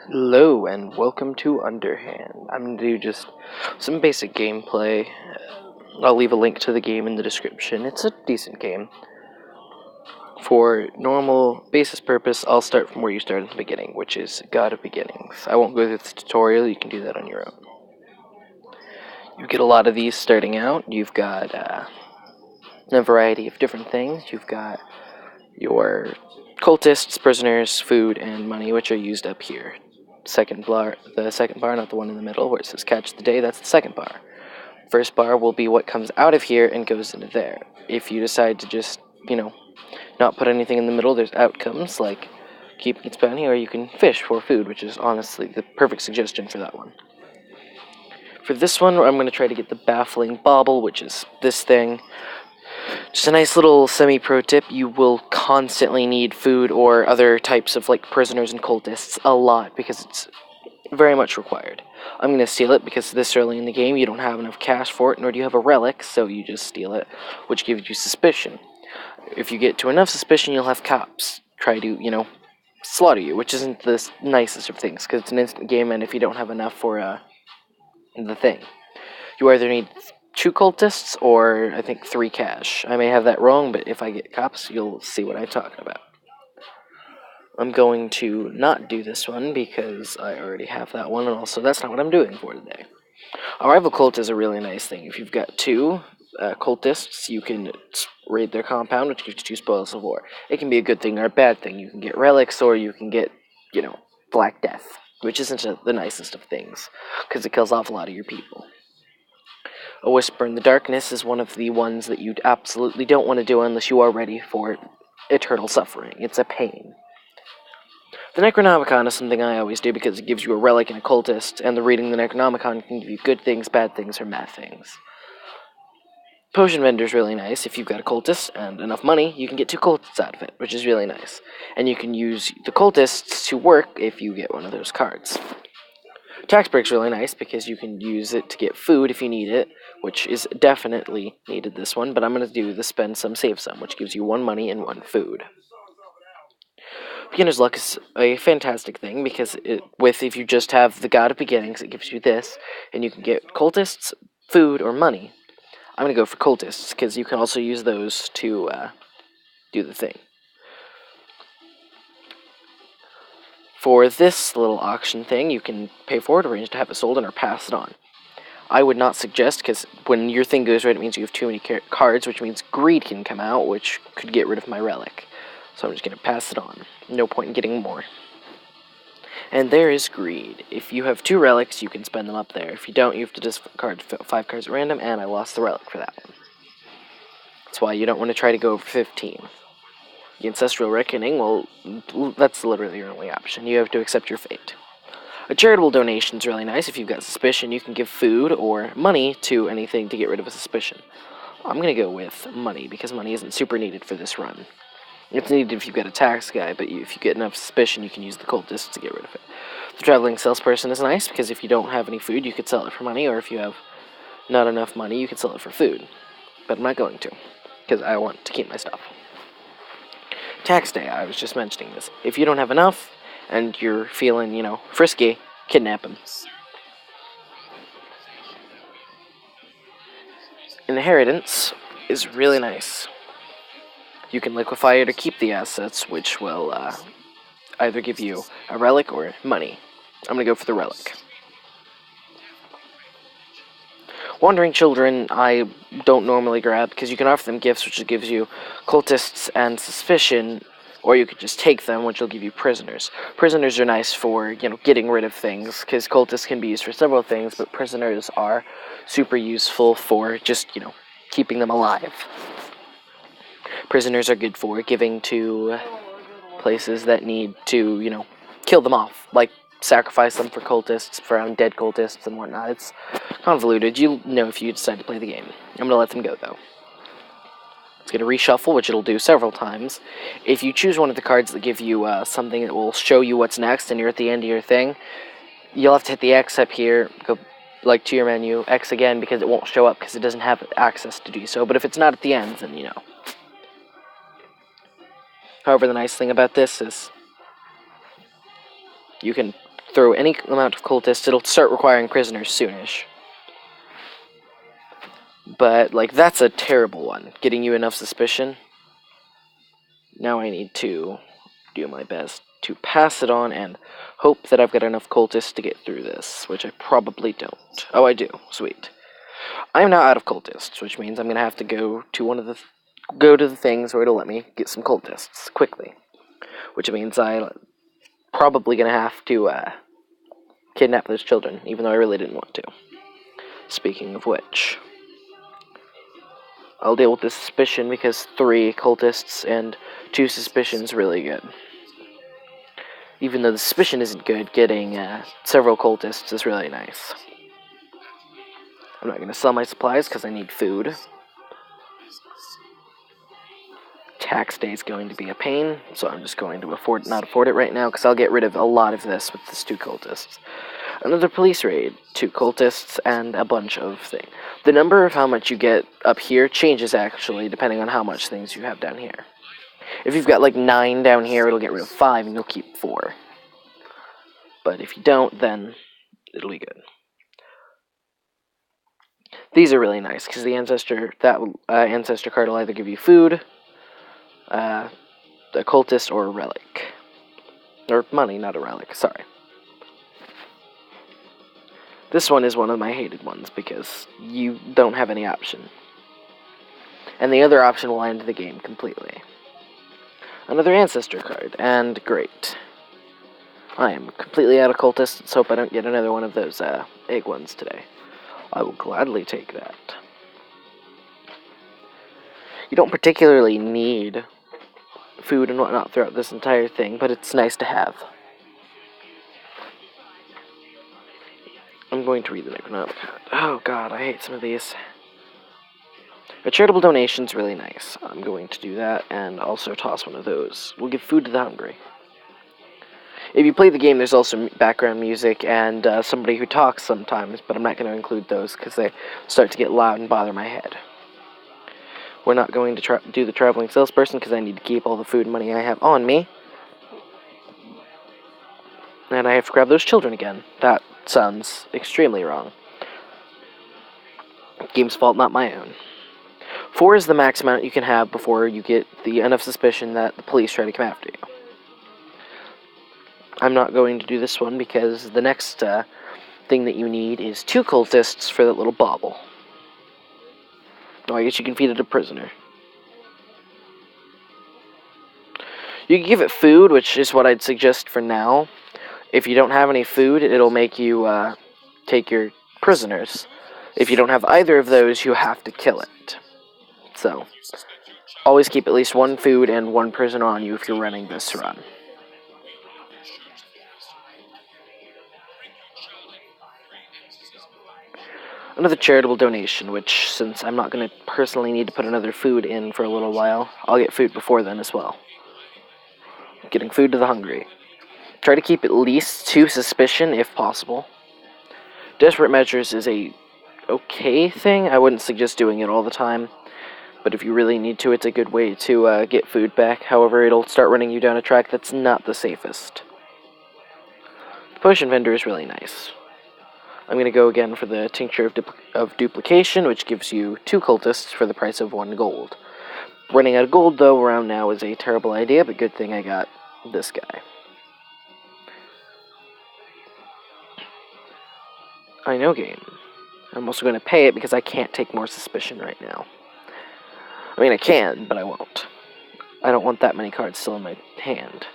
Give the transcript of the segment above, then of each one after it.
Hello and welcome to Underhand. I'm going to do just some basic gameplay. I'll leave a link to the game in the description. It's a decent game. For normal basis purpose, I'll start from where you start at the beginning, which is God of Beginnings. I won't go through the tutorial, you can do that on your own. You get a lot of these starting out. You've got a variety of different things. You've got your cultists, prisoners, food, and money, which are used up here. The second bar, not the one in the middle where it says catch the day, that's the second bar. First bar will be what comes out of here and goes into there. If you decide to just, not put anything in the middle, there's outcomes like keep its bounty, or you can fish for food, which is honestly the perfect suggestion for that one. For this one, I'm going to try to get the baffling bauble, which is this thing. Just a nice little semi-pro tip, you will constantly need food or other types of prisoners and cultists a lot because it's very much required. I'm going to steal it because this early in the game you don't have enough cash for it, nor do you have a relic, so you just steal it, which gives you suspicion. If you get to enough suspicion, you'll have cops try to, slaughter you, which isn't the nicest of things because it's an instant game, and if you don't have enough for the thing, you either need 2 cultists or I think 3 cash. I may have that wrong, but if I get cops, you'll see what I'm talking about. I'm going to not do this one because I already have that one, and also that's not what I'm doing for today. A rival cult is a really nice thing. If you've got 2 cultists, you can raid their compound, which gives you 2 spoils of war. It can be a good thing or a bad thing. You can get relics, or you can get, Black Death, which isn't the nicest of things, because it kills off a lot of your people. A Whisper in the Darkness is one of the ones that you absolutely don't want to do unless you are ready for eternal suffering. It's a pain. The Necronomicon is something I always do because it gives you a relic and a cultist, and the reading the Necronomicon can give you good things, bad things, or bad things. Potion Vendor's really nice. If you've got a cultist and enough money, you can get 2 cultists out of it, which is really nice. And you can use the cultists to work if you get one of those cards. Tax Break's really nice because you can use it to get food if you need it, which is definitely needed this one, but I'm going to do the spend some, save some, which gives you 1 money and 1 food. Beginner's Luck is a fantastic thing because if you just have the God of Beginnings, it gives you this, and you can get cultists, food, or money. I'm going to go for cultists because you can also use those to do the thing. For this little auction thing, you can pay for it, arrange to have it sold, or pass it on. I would not suggest, because when your thing goes right, it means you have too many cards, which means greed can come out, which could get rid of my relic. So I'm just going to pass it on. No point in getting more. And there is greed. If you have 2 relics, you can spend them up there. If you don't, you have to discard 5 cards at random, and I lost the relic for that one. That's why you don't want to try to go over 15. The Ancestral Reckoning, well, that's literally your only option. You have to accept your fate. A charitable donation is really nice. If you've got suspicion, you can give food or money to anything to get rid of a suspicion. I'm going to go with money, because money isn't super needed for this run. It's needed if you've got a tax guy, but if you get enough suspicion, you can use the cultists to get rid of it. The Traveling Salesperson is nice, because if you don't have any food, you could sell it for money, or if you have not enough money, you could sell it for food. But I'm not going to, because I want to keep my stuff. Tax day, I was just mentioning this. If you don't have enough, and you're feeling, frisky, kidnap him. Inheritance is really nice. You can liquefy it or keep the assets, which will either give you a relic or money. I'm going to go for the relic. Wandering Children, I don't normally grab, because you can offer them gifts, which gives you cultists and suspicion, or you could just take them, which will give you prisoners. Prisoners are nice for, getting rid of things, because cultists can be used for several things, but prisoners are super useful for just, keeping them alive. Prisoners are good for giving to places that need to, kill them off, like sacrifice them for cultists, for undead cultists and whatnot. It's convoluted. You'll know if you decide to play the game. I'm going to let them go, though. It's going to reshuffle, which it'll do several times. If you choose one of the cards that give you something that will show you what's next, and you're at the end of your thing, you'll have to hit the X up here, go to your menu, X again, because it won't show up, because it doesn't have access to do so. But if it's not at the end, then However, the nice thing about this is you can throw any amount of cultists, it'll start requiring prisoners soonish. But, like, that's a terrible one. Getting you enough suspicion. Now I need to do my best to pass it on and hope that I've got enough cultists to get through this, which I probably don't. Oh, I do. Sweet. I'm now out of cultists, which means I'm going to have to go to the things where it'll let me get some cultists quickly. Which means I'm probably going to have to kidnap those children, even though I really didn't want to. Speaking of which, I'll deal with the suspicion because 3 cultists and 2 suspicions really good. Even though the suspicion isn't good, getting several cultists is really nice. I'm not going to sell my supplies because I need food. Tax day is going to be a pain, so I'm just going to not afford it right now because I'll get rid of a lot of this with this 2 cultists. Another police raid, 2 cultists, and a bunch of things. The number of how much you get up here changes actually depending on how much things you have down here. If you've got like 9 down here, it'll get rid of 5 and you'll keep 4. But if you don't, then it'll be good. These are really nice because the ancestor card will either give you food, a cultist, or a relic. Or money, not a relic, sorry. This one is one of my hated ones because you don't have any option. And the other option will end the game completely. Another ancestor card, and great. I am completely out of cultists, let's hope I don't get another one of those egg ones today. I will gladly take that. You don't particularly need food and whatnot throughout this entire thing, but it's nice to have. I'm going to read the Necronomicon. Oh god, I hate some of these. A charitable donation's really nice. I'm going to do that and also toss one of those. We'll give food to the hungry. If you play the game, there's also background music and somebody who talks sometimes, but I'm not going to include those because they start to get loud and bother my head. We're not going to do the traveling salesperson because I need to keep all the food and money I have on me. And I have to grab those children again. That sounds extremely wrong. Game's fault, not my own. 4 is the max amount you can have before you get enough suspicion that the police try to come after you. I'm not going to do this one because the next thing that you need is 2 cultists for that little bauble. Oh, I guess you can feed it a prisoner. You can give it food, which is what I'd suggest for now. If you don't have any food, it'll make you take your prisoners. If you don't have either of those, you have to kill it. So, always keep at least 1 food and 1 prisoner on you if you're running this run. Another charitable donation, which, since I'm not going to personally need to put another food in for a little while, I'll get food before then as well. Getting food to the hungry. Try to keep at least 2 suspicion if possible. Desperate measures is a okay thing. I wouldn't suggest doing it all the time, but if you really need to, it's a good way to get food back. However, it'll start running you down a track that's not the safest. The potion vendor is really nice. I'm going to go again for the Tincture of Duplication, which gives you 2 cultists for the price of 1 gold. Running out of gold, though, around now is a terrible idea, but good thing I got this guy. I know game. I'm also going to pay it because I can't take more suspicion right now. I mean, I can, but I won't. I don't want that many cards still in my hand.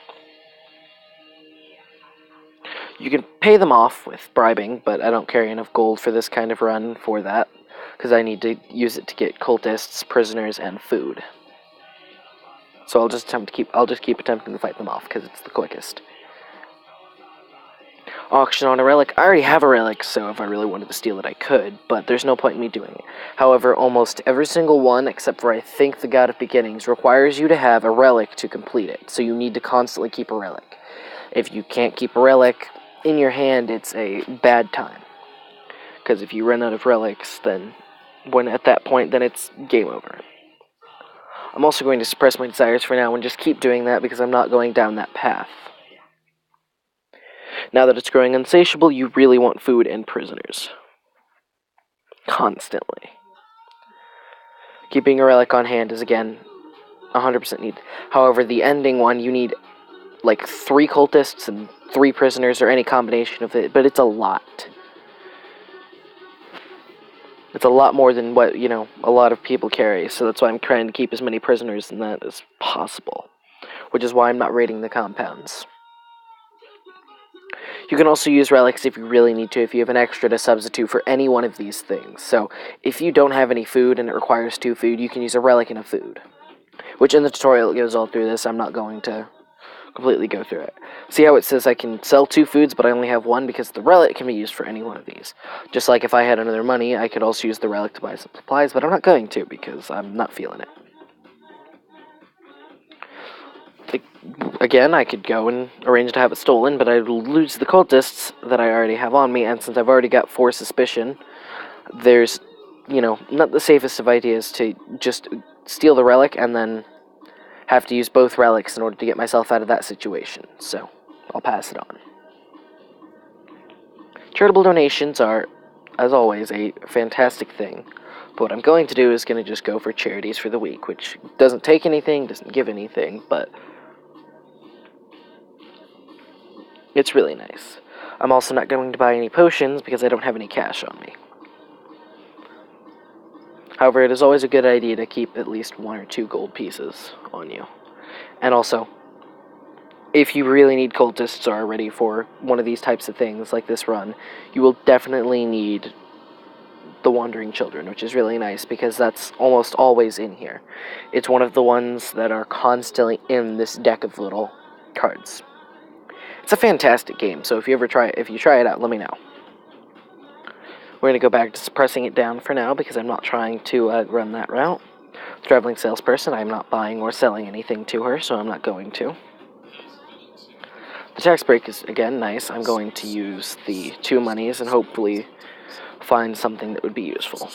You can pay them off with bribing, but I don't carry enough gold for this kind of run for that, because I need to use it to get cultists, prisoners, and food. So I'll just keep attempting to fight them off because it's the quickest. Auction on a relic. I already have a relic, so if I really wanted to steal it, I could, but there's no point in me doing it. However, almost every single one, except for I think the God of Beginnings, requires you to have a relic to complete it, so you need to constantly keep a relic. If you can't keep a relic in your hand, it's a bad time. Because if you run out of relics, then at that point, then it's game over. I'm also going to suppress my desires for now and just keep doing that because I'm not going down that path. Now that it's growing insatiable, you really want food and prisoners. Constantly. Keeping a relic on hand is, again, 100% needed. However, the ending one, you need, like, 3 cultists and 3 prisoners, or any combination of it, but it's a lot. It's a lot more than what, a lot of people carry, so that's why I'm trying to keep as many prisoners in that as possible. Which is why I'm not raiding the compounds. You can also use relics if you really need to, if you have an extra to substitute for any one of these things. So, if you don't have any food and it requires 2 food, you can use a relic and a food. Which in the tutorial it goes all through this, I'm not going to completely go through it. See how it says I can sell 2 foods, but I only have 1, because the relic can be used for any one of these. Just like if I had another money, I could also use the relic to buy some supplies, but I'm not going to, because I'm not feeling it. Again, I could go and arrange to have it stolen, but I'd lose the cultists that I already have on me, and since I've already got 4 suspicion, there's, not the safest of ideas to just steal the relic and then have to use both relics in order to get myself out of that situation, so I'll pass it on. Charitable donations are, as always, a fantastic thing, but what I'm going to do is going to just go for charities for the week, which doesn't take anything, doesn't give anything, but it's really nice. I'm also not going to buy any potions because I don't have any cash on me. However, it is always a good idea to keep at least 1 or 2 gold pieces on you. And also, if you really need cultists or are ready for one of these types of things, like this run, you will definitely need the Wandering Children, which is really nice because that's almost always in here. It's one of the ones that are constantly in this deck of little cards. It's a fantastic game, so if you try it out, let me know. We're going to go back to suppressing it down for now because I'm not trying to run that route. Traveling salesperson, I'm not buying or selling anything to her, so I'm not going to. The tax break is, again, nice. I'm going to use the 2 monies and hopefully find something that would be useful.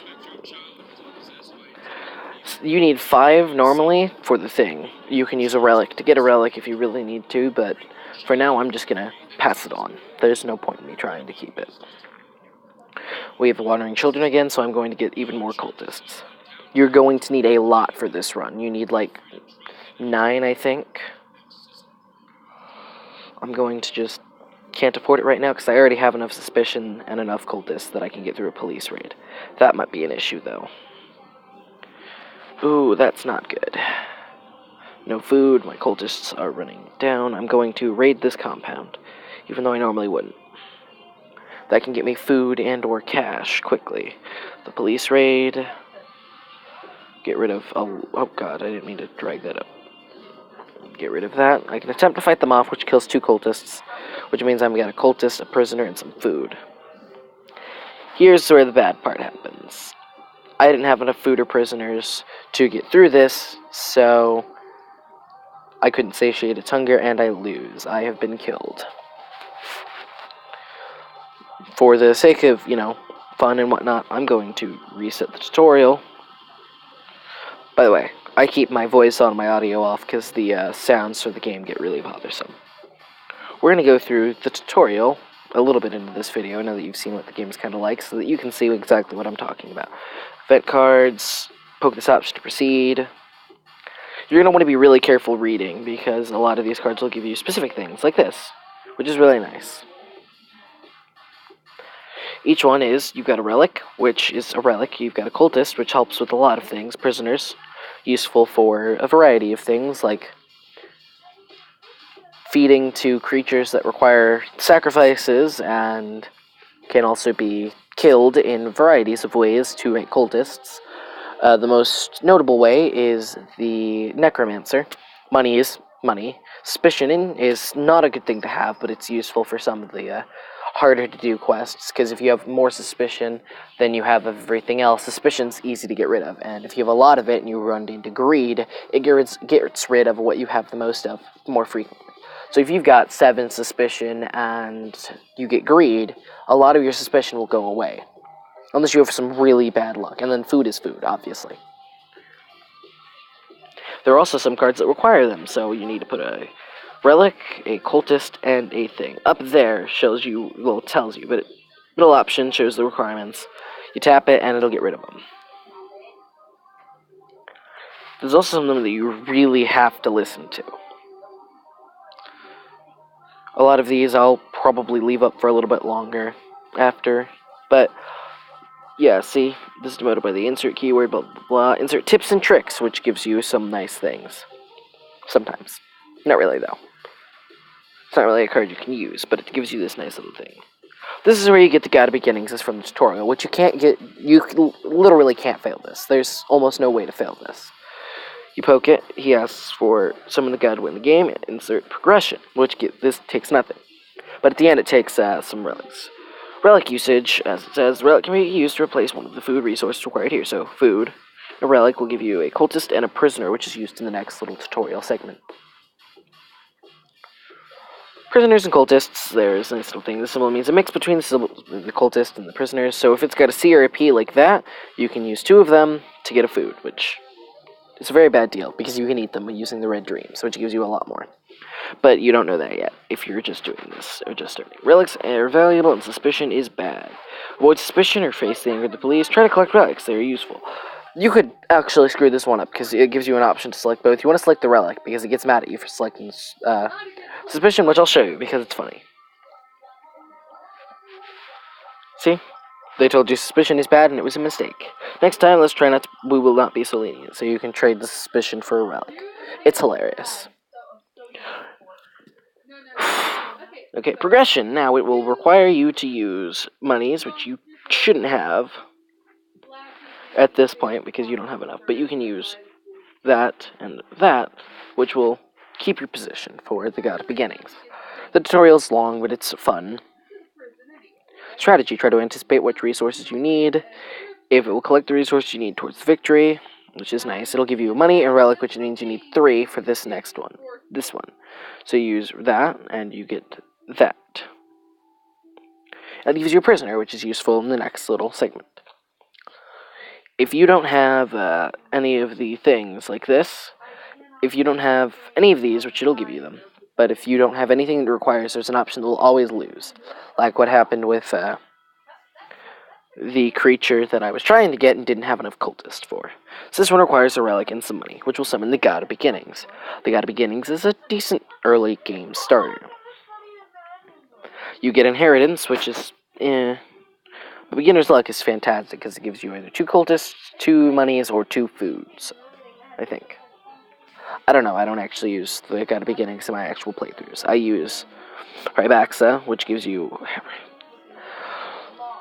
You need 5 normally for the thing. You can use a relic to get a relic if you really need to, but for now I'm just going to pass it on. There's no point in me trying to keep it. We have the Wandering Children again, so I'm going to get even more cultists. You're going to need a lot for this run. You need like 9, I think. I'm going to just can't afford it right now because I already have enough suspicion and enough cultists that I can get through a police raid. That might be an issue, though. Ooh, that's not good. No food, my cultists are running down. I'm going to raid this compound, even though I normally wouldn't. That can get me food and or cash quickly. The police raid. Get rid of... Oh god, I didn't mean to drag that up. Get rid of that. I can attempt to fight them off, which kills 2 cultists, which means I've got a cultist, a prisoner, and some food. Here's where the bad part happens. I didn't have enough food or prisoners to get through this, so I couldn't satiate its hunger, and I lose. I have been killed. For the sake of, fun and whatnot, I'm going to reset the tutorial. By the way, I keep my voice on, my audio off, because the sounds for the game get really bothersome. We're going to go through the tutorial a little bit into this video, now that you've seen what the game's kind of like, so that you can see exactly what I'm talking about. Event cards, poke this option to proceed. You're going to want to be really careful reading, because a lot of these cards will give you specific things, like this, which is really nice. Each one is, you've got a relic, which is a relic. You've got a cultist, which helps with a lot of things. Prisoners, useful for a variety of things, like feeding to creatures that require sacrifices, and can also be killed in varieties of ways to make cultists. The most notable way is the necromancer. Money is money. Suspicion is not a good thing to have, but it's useful for some of the harder to do quests, because if you have more suspicion than you have of everything else, suspicion's easy to get rid of, and if you have a lot of it and you run into greed, it gets rid of what you have the most of more frequently. So if you've got 7 suspicion and you get greed, a lot of your suspicion will go away, unless you have some really bad luck, and then food is food, obviously. There are also some cards that require them, so you need to put a relic, a cultist, and a thing. Up there shows you, well, tells you, but middle option shows the requirements. You tap it, and it'll get rid of them. There's also some of them that you really have to listen to. A lot of these I'll probably leave up for a little bit longer after, but yeah, see, this is denoted by the insert keyword, blah, blah, blah. Insert tips and tricks, which gives you some nice things. Sometimes. Not really, though. It's not really a card you can use, but it gives you this nice little thing. This is where you get the guide to beginnings, is from the tutorial, which you can't get, you literally can't fail this. There's almost no way to fail this. You poke it, he asks for summon the guide to win the game, and insert progression, which this takes nothing. But at the end it takes some relics. Relic usage, as it says, relic can be used to replace one of the food resources required here. So, food. A relic will give you a cultist and a prisoner, which is used in the next little tutorial segment. Prisoners and cultists, there's a nice little thing. The symbol means a mix between the cultist and the prisoners. So if it's got a C or a P like that, you can use 2 of them to get a food, which is a very bad deal, because you can eat them using the red dreams, which gives you a lot more. But you don't know that yet, if you're just doing this, or just starting. Relics are valuable, and suspicion is bad. Avoid suspicion or face the anger of the police. Try to collect relics, they are useful. You could actually screw this one up, because it gives you an option to select both. You want to select the relic, because it gets mad at you for selecting suspicion, which I'll show you, because it's funny. See? They told you suspicion is bad, and it was a mistake. Next time, let's try not to, we will not be so lenient, so you can trade the suspicion for a relic. It's hilarious. Okay, progression. Now it will require you to use monies, which you shouldn't have at this point because you don't have enough. But you can use that and that, which will keep your position for the God of Beginnings. The tutorial's long, but it's fun. Strategy. Try to anticipate which resources you need. If it will collect the resources you need towards victory, which is nice. It'll give you money and relic, which means you need 3 for this next one. This one. So you use that, and you get that. And it gives you a prisoner, which is useful in the next little segment. If you don't have any of the things like this, if you don't have any of these, which it'll give you them, but if you don't have anything that requires, there's an option that will always lose. Like what happened with the creature that I was trying to get and didn't have enough cultist for. So this one requires a relic and some money, which will summon the God of Beginnings. The God of Beginnings is a decent early game starter. You get inheritance, which is The beginner's luck is fantastic because it gives you either 2 cultists, 2 monies, or 2 foods, I think. I don't know, I don't actually use the God of Beginnings in my actual playthroughs. I use Rybaxa, which gives you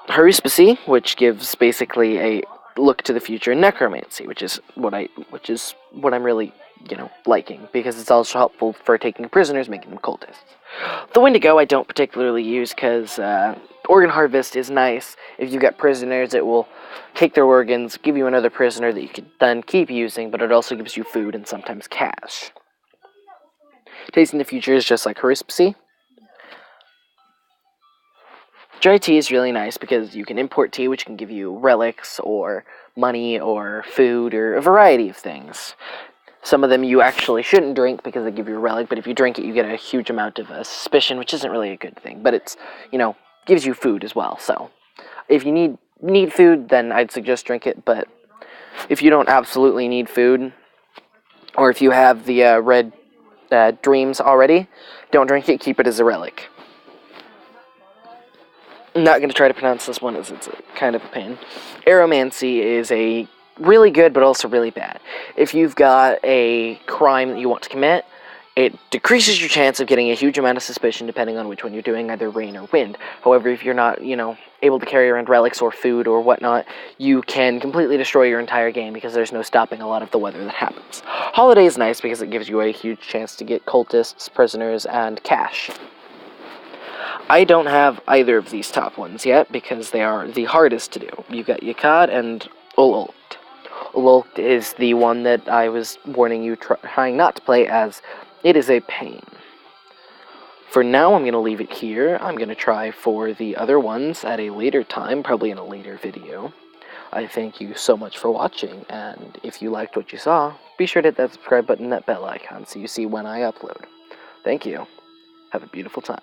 Haruspicy, which gives basically a look to the future, and Necromancy, which is what I'm really, liking, because it's also helpful for taking prisoners, making them cultists. The Wendigo I don't particularly use because Organ Harvest is nice. If you've got prisoners, it will take their organs, give you another prisoner that you can then keep using, but it also gives you food and sometimes cash. Tasting the Future is just like Haruspicy. Dry tea is really nice because you can import tea, which can give you relics or money or food or a variety of things. Some of them you actually shouldn't drink because they give you a relic, but if you drink it, you get a huge amount of suspicion, which isn't really a good thing. But it's, gives you food as well. So if you need food, then I'd suggest drink it. But if you don't absolutely need food, or if you have the red dreams already, don't drink it. Keep it as a relic. I'm not going to try to pronounce this one as it's kind of a pain. Aromancy is a really good but also really bad. If you've got a crime that you want to commit, it decreases your chance of getting a huge amount of suspicion depending on which one you're doing, either rain or wind. However, if you're not, able to carry around relics or food or whatnot, you can completely destroy your entire game because there's no stopping a lot of the weather that happens. Holiday is nice because it gives you a huge chance to get cultists, prisoners, and cash. I don't have either of these top ones yet because they are the hardest to do. You've got Yakad and Ulult. Ulult is the one that I was warning you trying not to play, as it is a pain. For now, I'm going to leave it here. I'm going to try for the other ones at a later time, probably in a later video. I thank you so much for watching, and if you liked what you saw, be sure to hit that subscribe button and that bell icon so you see when I upload. Thank you. Have a beautiful time.